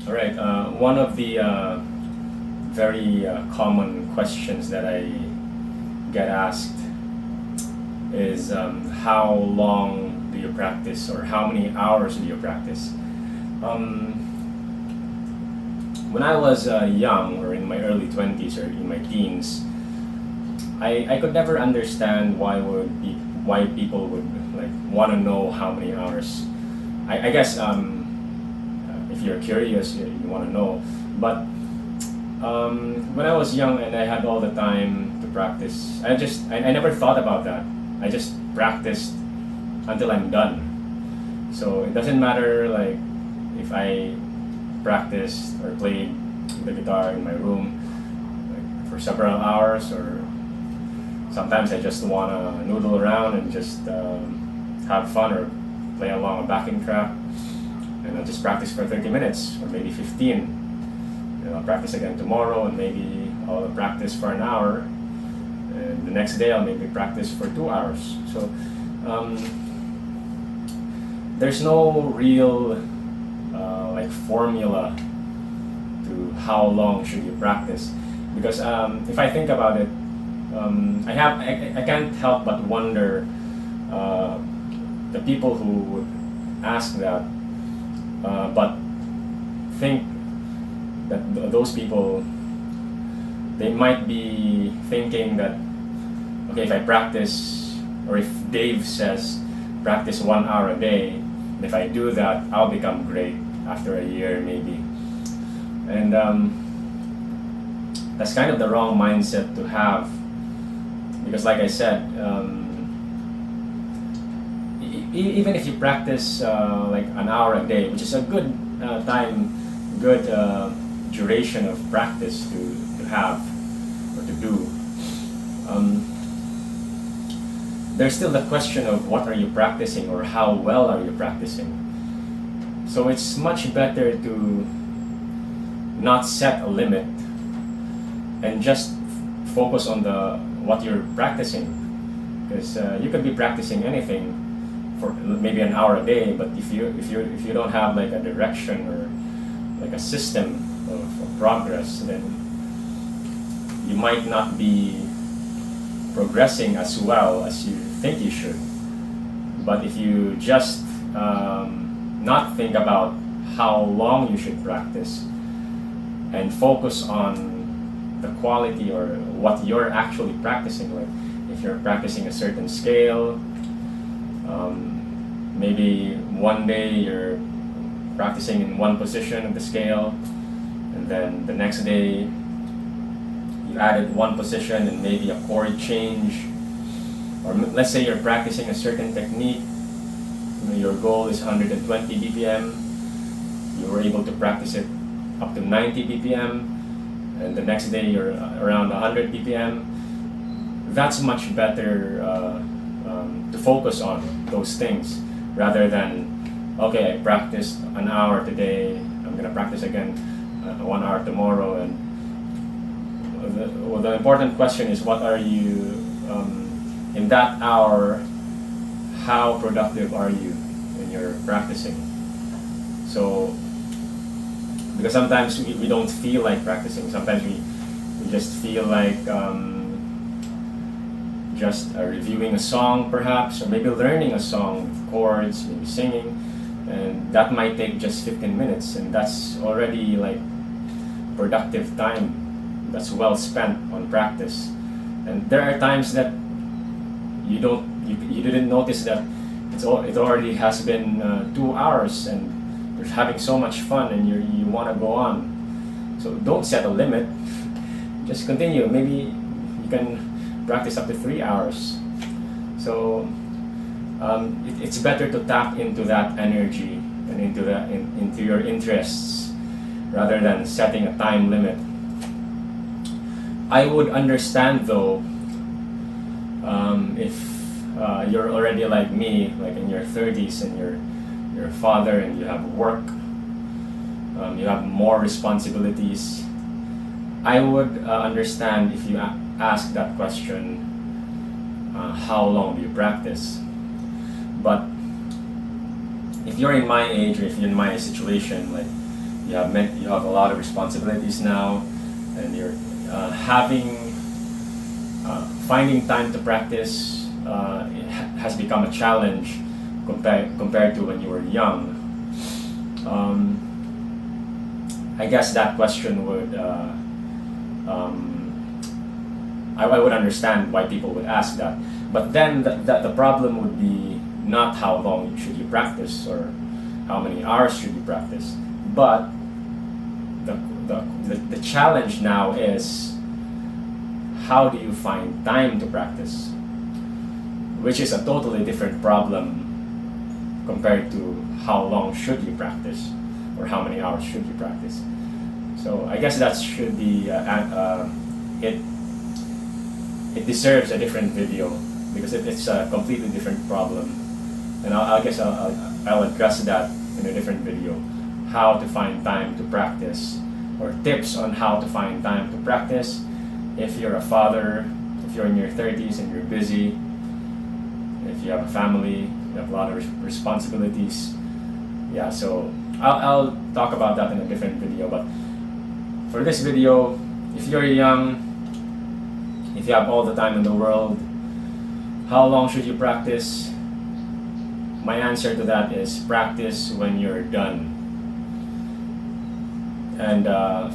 All right. One of the very common questions that I get asked is how long do you practice, or how many hours do you practice? When I was young, or in my early 20s or in my teens, I could never understand why people would like want to know how many hours. I guess if you're curious, you want to know. But when I was young and I had all the time to practice, I never thought about that. I just practiced until I'm done. So it doesn't matter like if I practiced or played the guitar in my room like, for several hours, or sometimes I just wanna noodle around and just have fun or play along a backing track, and I'll just practice for 30 minutes or maybe 15. I'll practice again tomorrow, and maybe I'll practice for an hour, and the next day I'll maybe practice for 2 hours. So there's no real like formula to how long should you practice, because if I think about it, I can't help but wonder the people who would ask that, but think that those people, they might be thinking that, okay, if I practice, or if Dave says practice 1 hour a day, and if I do that, I'll become great after a year maybe. And that's kind of the wrong mindset to have, because like I said, even if you practice like an hour a day, which is a good good duration of practice to have or to do, there's still the question of what are you practicing, or how well are you practicing. So it's much better to not set a limit and just focus on what you're practicing, because you could be practicing anything for maybe an hour a day, but if you don't have like a direction or like a system of progress, then you might not be progressing as well as you think you should. But if you just not think about how long you should practice, and focus on the quality or what you're actually practicing, like if you're practicing a certain scale, maybe one day you're practicing in one position of the scale, and then the next day you added one position and maybe a chord change, or let's say you're practicing a certain technique, your goal is 120 BPM, you were able to practice it up to 90 BPM, and the next day you're around 100 BPM. That's much better to focus on those things, rather than, okay, I practiced an hour today, I'm gonna practice again 1 hour tomorrow. And the important question is, what are you in that hour? How productive are you when you're practicing? So, because sometimes we don't feel like practicing. Sometimes we just feel like just reviewing a song perhaps, or maybe learning a song with chords, maybe singing, and that might take just 15 minutes, and that's already like productive time that's well spent on practice. And there are times that you didn't notice that it already has been 2 hours, and you're having so much fun, and you want to go on. So don't set a limit, just continue. Maybe you can practice up to 3 hours. So it's better to tap into that energy and into your interests, rather than setting a time limit. I would understand though, if you're already like me, like in your 30s, and you're a father and you have work, you have more responsibilities. I would understand if you ask that question, how long do you practice? But if you're in my age, or if you're in my situation, like you have a lot of responsibilities now, and you're finding time to practice has become a challenge compared to when you were young. Um, I guess that question would I would understand why people would ask that. But then the problem would be not how long should you practice or how many hours should you practice, but the challenge now is how do you find time to practice, which is a totally different problem compared to how long should you practice or how many hours should you practice. So I guess that should be it deserves a different video because it's a completely different problem, and I guess I'll address that in a different video. How to find time to practice, or tips on how to find time to practice if you're a father, if you're in your 30s and you're busy, if you have a family, you have a lot of responsibilities. Yeah, so I'll talk about that in a different video. But for this video, if you're young, if you have all the time in the world, how long should you practice? My answer to that is practice when you're done. And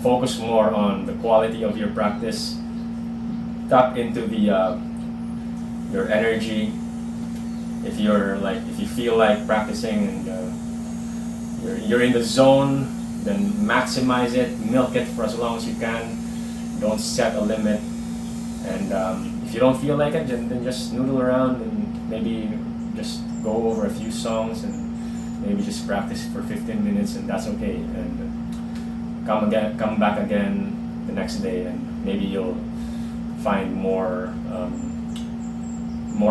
focus more on the quality of your practice. Tap into your energy. If you feel like practicing and you're in the zone, then maximize it, milk it for as long as you can. Don't set a limit. And if you don't feel like it, then just noodle around and maybe just go over a few songs and maybe just practice for 15 minutes, and that's okay. And come back again the next day, and maybe you'll find more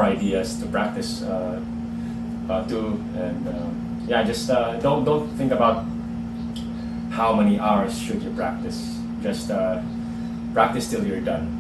ideas to practice too. And yeah, just don't think about how many hours should you practice. Just practice till you're done.